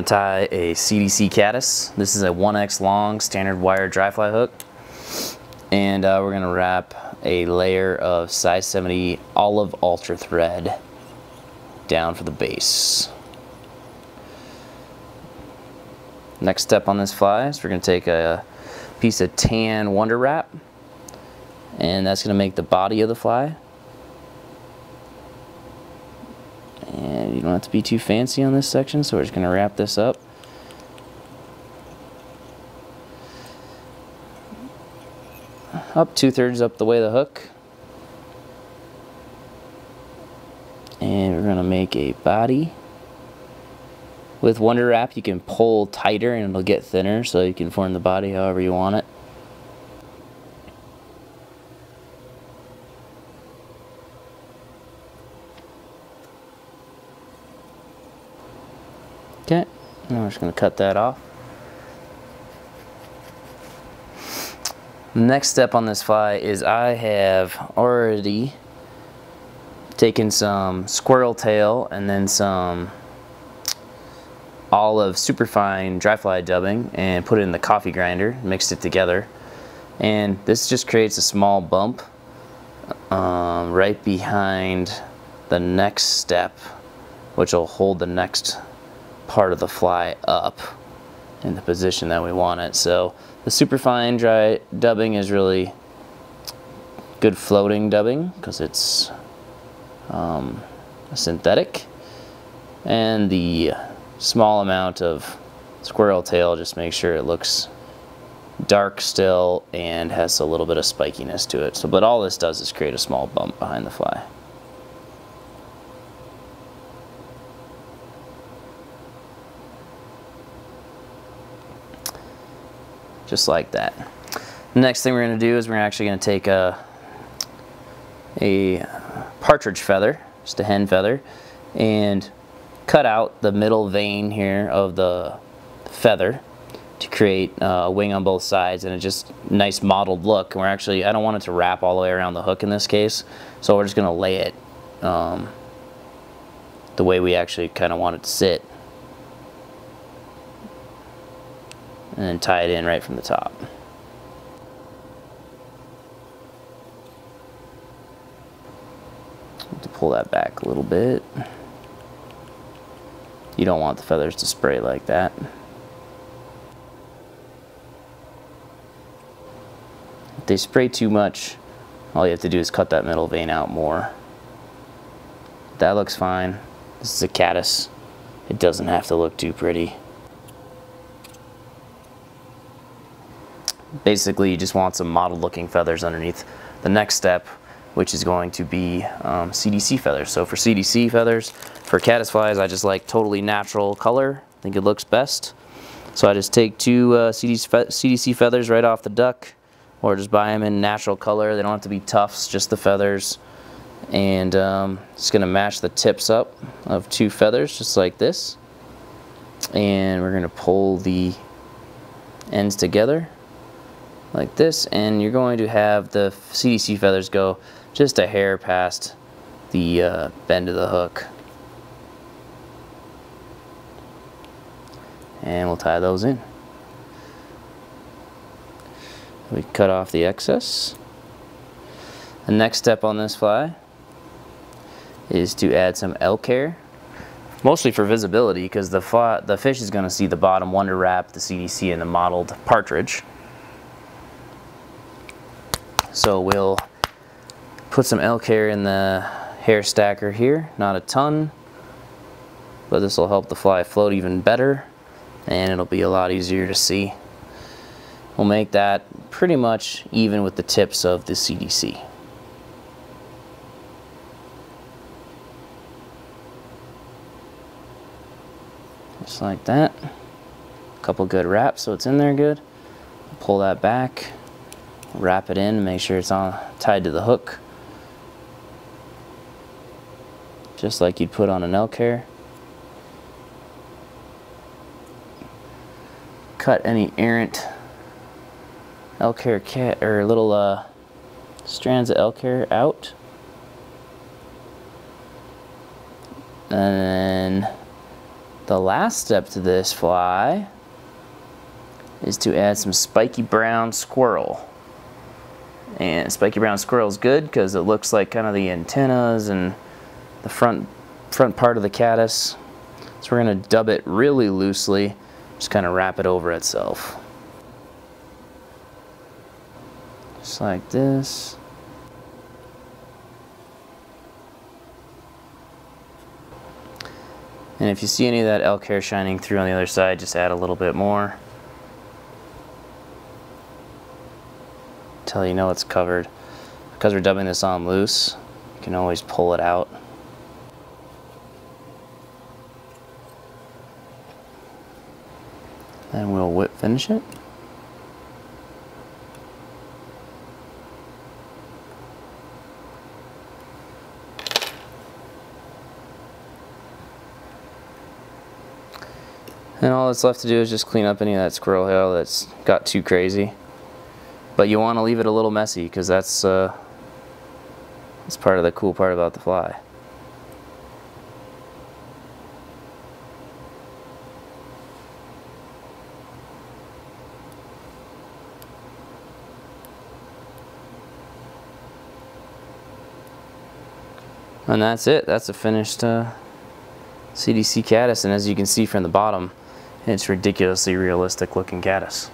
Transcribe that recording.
tie a CDC Caddis. This is a 1x long standard wire dry fly hook, and we're going to wrap a layer of size 70 olive ultra thread down for the base. Next step on this fly is we're going to take a piece of tan Wonder Wrap, and that's going to make the body of the fly. And you don't have to be too fancy on this section, so we're just going to wrap this up. Up 2/3 up the way the hook. And we're going to make a body. With Wonder Wrap you can pull tighter and it'll get thinner, so you can form the body however you want it. Okay, now we're just going to cut that off. Next step on this fly is I have already taken some squirrel tail and then some olive superfine dry fly dubbing and put it in the coffee grinder, mixed it together, and this just creates a small bump right behind the next step, which will hold the next part of the fly up in the position that we want it. So the superfine dry dubbing is really good floating dubbing because it's synthetic, and the small amount of squirrel tail just makes sure it looks dark still and has a little bit of spikiness to it. So, but all this does is create a small bump behind the fly. Just like that. The next thing we're going to do is we're actually going to take a partridge feather, just a hen feather, and cut out the middle vein here of the feather to create a wing on both sides and a just nice mottled look. And we're actually, I don't want it to wrap all the way around the hook in this case, so we're just going to lay it the way we actually kind of want it to sit, and then tie it in right from the top. To pull that back a little bit. You don't want the feathers to spray like that. If they spray too much, all you have to do is cut that middle vein out more. That looks fine. This is a caddis. It doesn't have to look too pretty. Basically, you just want some mottled looking feathers underneath the next step, which is going to be CDC feathers. So for CDC feathers, for caddis flies, I just like totally natural color. I think it looks best. So I just take two CDC feathers right off the duck, or just buy them in natural color. They don't have to be tufts, just the feathers. And just gonna match the tips up of two feathers, just like this. And we're gonna pull the ends together like this, and you're going to have the CDC feathers go just a hair past the bend of the hook. And we'll tie those in. We cut off the excess. The next step on this fly is to add some elk hair, mostly for visibility, because the fish is going to see the bottom Wonder Wrap, the CDC, and the mottled partridge. So we'll put some elk hair in the hair stacker here, not a ton, but this will help the fly float even better, and it'll be a lot easier to see. We'll make that pretty much even with the tips of the CDC. Just like that. A couple good wraps so it's in there good. Pull that back. Wrap it in, make sure it's tied to the hook, just like you'd put on an elk hair. Cut any errant elk hair or little strands of elk hair out, and then The last step to this fly is to add some spiky brown squirrel. And spiky brown squirrel is good because it looks like kind of the antennas and the front part of the caddis. So we're going to dub it really loosely, just kind of wrap it over itself. Just like this. And if you see any of that elk hair shining through on the other side, just add a little bit more until you know it's covered. Because we're dubbing this on loose, you can always pull it out. Then we'll whip finish it. And all that's left to do is just clean up any of that squirrel hair that's got too crazy. But you want to leave it a little messy because that's part of the cool part about the fly. And that's it. That's a finished CDC caddis, and as you can see from the bottom, it's ridiculously realistic looking caddis.